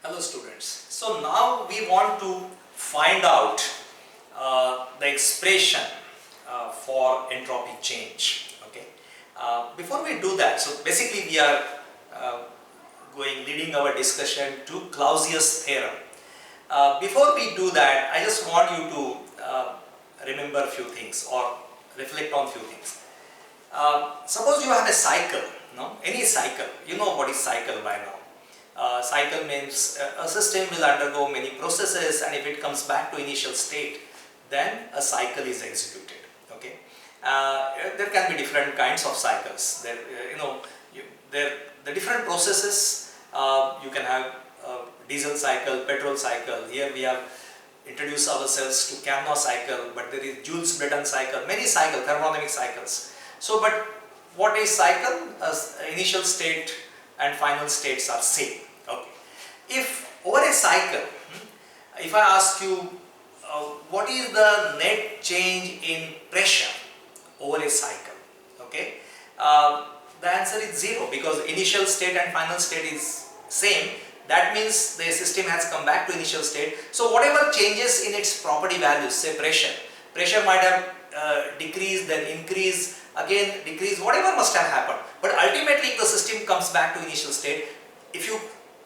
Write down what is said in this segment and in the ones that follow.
Hello students. So now we want to find out the expression for entropy change. Okay. Before we do that, so basically we are uh, leading our discussion to Clausius theorem. Before we do that, I just want you to remember a few things or reflect on few things. Suppose you have a cycle, no? Any cycle. You know what is cycle by now. Cycle means a system will undergo many processes, and if it comes back to initial state, then a cycle is executed. Okay. There can be different kinds of cycles. The different processes. You can have diesel cycle, petrol cycle. Here we have introduced ourselves to Carnot cycle, but there is Joule-Brayton cycle, many cycles, thermodynamic cycles. So, but what is cycle? Initial state and final states are same. Okay. If over a cycle, if I ask you what is the net change in pressure over a cycle, okay, the answer is zero, because initial state and final state is same. That means the system has come back to initial state. So whatever changes in its property values, say pressure might have decreased, then increase, again decrease, whatever must have happened. But ultimately, if the system comes back to initial state, if you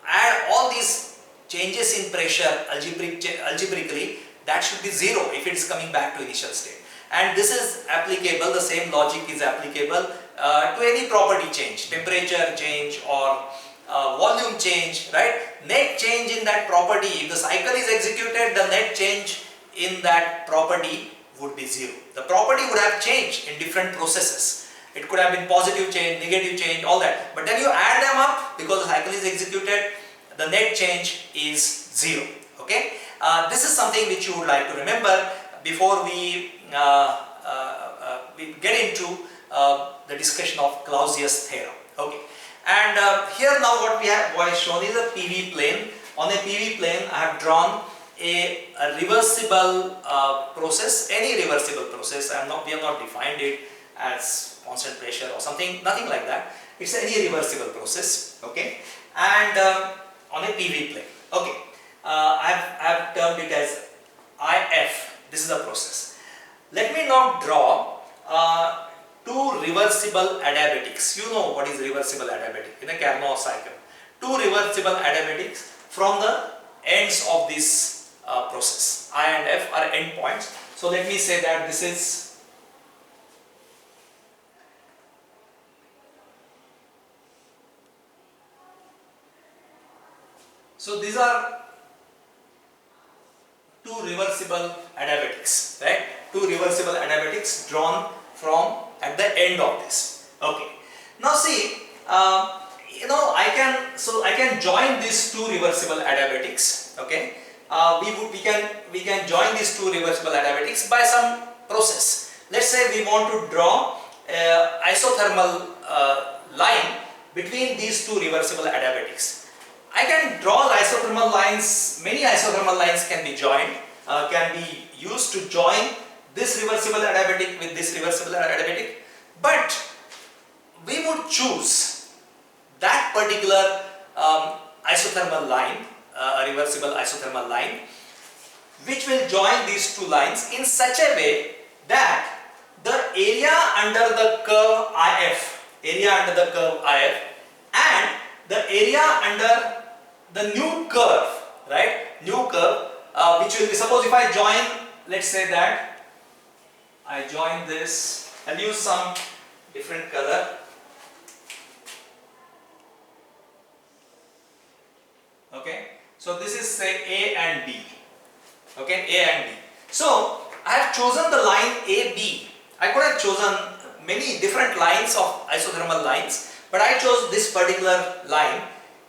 add all these changes in pressure algebraically, that should be zero if it is coming back to initial state. And this is applicable, the same logic is applicable to any property change, temperature change or volume change, right? Net change in that property, if the cycle is executed, the net change in that property would be zero. The property would have changed in different processes. It could have been positive change, negative change, all that. But then you add them up, because the cycle is executed, the net change is zero. Okay? This is something which you would like to remember before we get into the discussion of Clausius theorem. Okay. And here now what we have shown is a PV plane. On a PV plane, I have drawn a reversible process, any reversible process. We have not defined it as constant pressure or something, nothing like that. It's any reversible process, okay? And on a PV plane, okay. I have termed it as IF. This is a process. Let me now draw two reversible adiabatics. You know what is reversible adiabatic in a Carnot cycle. Two reversible adiabatics from the ends of this process. I and F are endpoints. So let me say that this is these are two reversible adiabatics, right? Two reversible adiabatics drawn from at the end of this. Okay. Now see, I can join these two reversible adiabatics. Okay. We can join these two reversible adiabatics by some process. Let's say we want to draw isothermal line between these two reversible adiabatics. I can draw isothermal lines. Many isothermal lines can be joined, can be used to join this reversible adiabatic with this reversible adiabatic, but we would choose that particular isothermal line, a reversible isothermal line, which will join these two lines in such a way that the area under the curve IF, and the area under the new curve, right? New curve, which will be, suppose if I join, let's say that I join this, I'll use some different color. Okay, so this is say A and B. Okay, A and B. So I have chosen the line AB. I could have chosen many different lines of isothermal lines, but I chose this particular line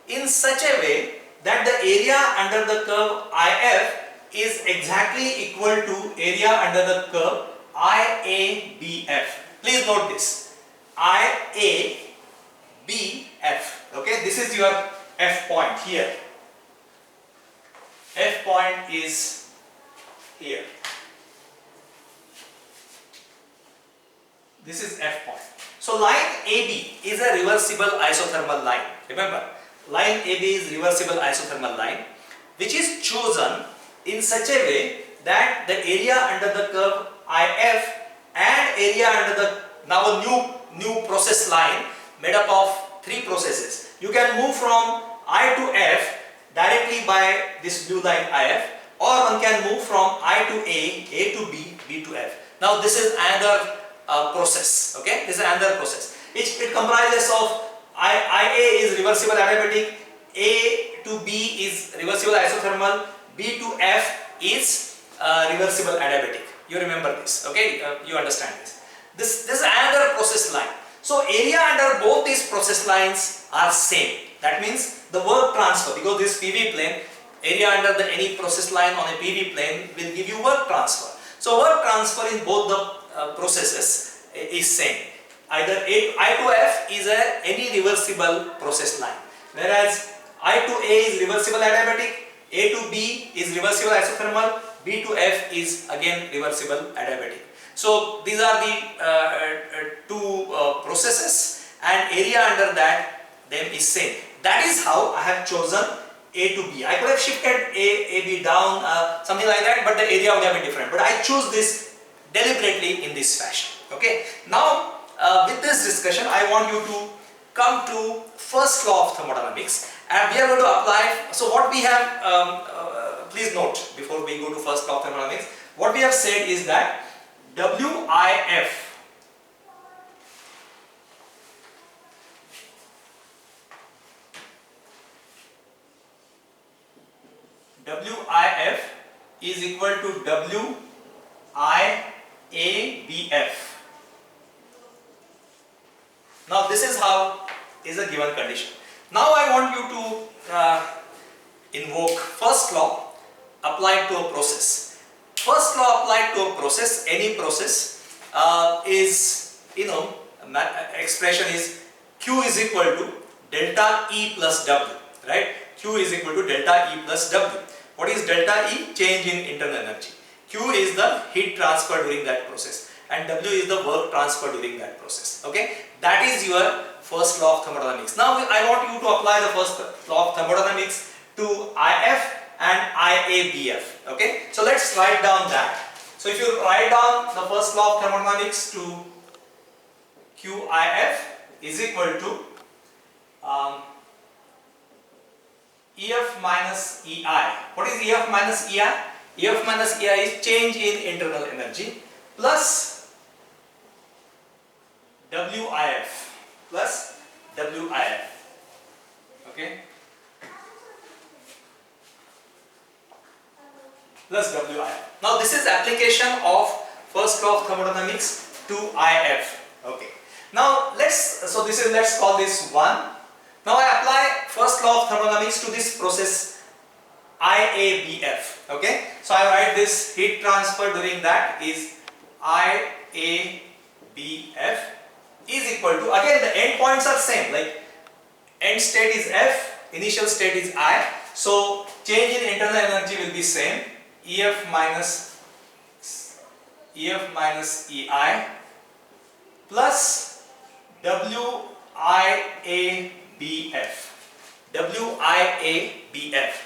in such a way that the area under the curve IF is exactly equal to area under the curve IABF. Please note this, IABF. Okay, this is your F point here. F point is here. This is F point. So line AB is a reversible isothermal line. Remember, line AB is reversible isothermal line, which is chosen in such a way that the area under the curve IF and area under the now a new process line made up of three processes. You can move from I to F directly by this blue line IF, or one can move from I to A to B, B to F. Now this is another process. Okay, this is another process. It comprises of IA is reversible adiabatic, A to B is reversible isothermal, B to F is reversible adiabatic. You remember this, okay? You understand this. This is another process line. So area under both these process lines are same. That means the work transfer, because this PV plane, area under any process line on a PV plane will give you work transfer. So work transfer in both the processes is same. Either I to F is any reversible process line, whereas I to A is reversible adiabatic, A to B is reversible isothermal, B to F is again reversible adiabatic. So these are the two processes, and area under them is same. That is how I have chosen A to B. I could have shifted A, B down, something like that, but the area would have been different. But I choose this deliberately in this fashion. Okay. Now with this discussion, I want you to come to first law of thermodynamics, and we are going to apply. So what we have, please note before we go to first law of thermodynamics, what we have said is that WIF is equal to WIABF. Now this is how is a given condition. Now I want you to invoke first law applied to a process. First law applied to a process, any process, is, expression is Q is equal to delta E plus W, right? Q is equal to delta E plus W. What is delta E? Change in internal energy. Q is the heat transfer during that process, and W is the work transfer during that process. Okay, that is your first law of thermodynamics. Now I want you to apply the first law of thermodynamics to IF and IABF. Okay, so let's write down that. So if you write down the first law of thermodynamics to QIF is equal to EF minus EI. What is EF minus EI? EF minus EI is change in internal energy plus WIF plus WIF. Okay, plus WIF. Now this is application of first law of thermodynamics to IF. Okay. Now let's call this 1. Now I apply first law of thermodynamics to this process IABF. Okay, so I write this heat transfer during that is IABF is equal to, again the end points are same, like end state is F, initial state is I, so change in internal energy will be same, EF minus EI plus WIABF.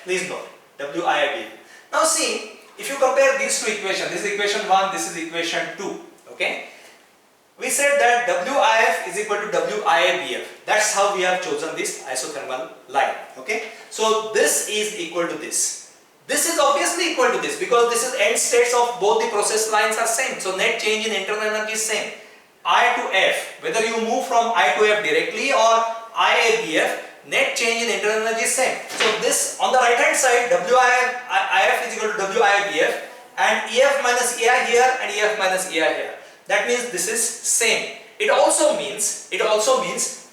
Please note WIABF. Now see, if you compare these two equations, this is equation 1, this is equation 2. Okay, we said that WIF is equal to WIABF. That's how we have chosen this isothermal line. Okay, so this is equal to this. This is obviously equal to this because this is end states of both the process lines are same. So net change in internal energy is same. I to F, whether you move from I to F directly or IABF, net change in internal energy is same. So this on the right hand side, WIF is equal to WIABF, and EF minus EI here and EF minus EI here. That means this is same. It also means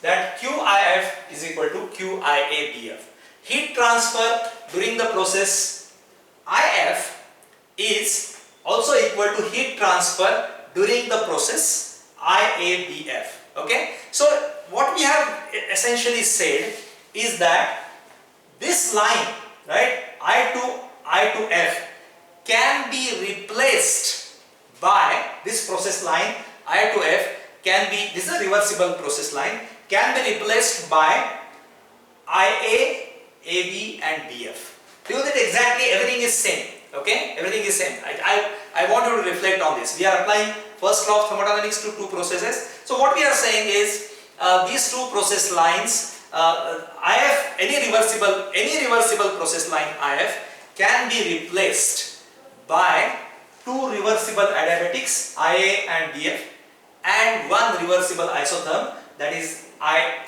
that QIF is equal to QIABF. Heat transfer during the process IF is also equal to heat transfer during the process IABF. Okay, so what we have essentially said is that this line, right, I to F can be replaced by this process line. I to F can be, this is a reversible process line, can be replaced by IA, AB and BF. Do that exactly everything is same. Okay, everything is same. I want you to reflect on this. We are applying first law of thermodynamics to two processes. So what we are saying is these two process lines, IF, any reversible process line IF can be replaced by two reversible adiabatics IA and BF and one reversible isotherm, that is A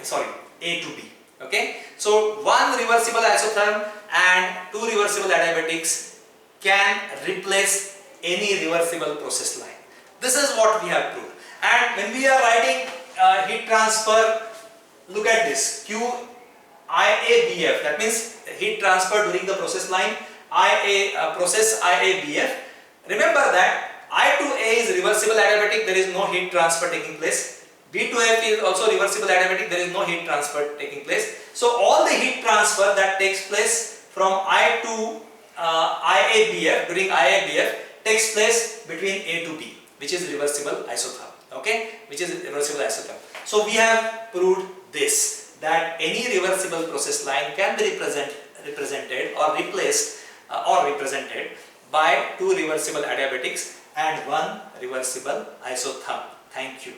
to B. Okay, so one reversible isotherm and two reversible adiabatics can replace any reversible process line. This is what we have proved. And when we are writing heat transfer, look at this, QIABF, that means heat transfer during the process line process IABF. Remember that I to A is reversible adiabatic, there is no heat transfer taking place. B to F is also reversible adiabatic, there is no heat transfer taking place. So all the heat transfer that takes place from I to IABF during IABF takes place between A to B, which is reversible isotherm. Okay, which is reversible isotherm. So we have proved this, that any reversible process line can be represented or replaced or represented by two reversible adiabatics and one reversible isotherm. Thank you.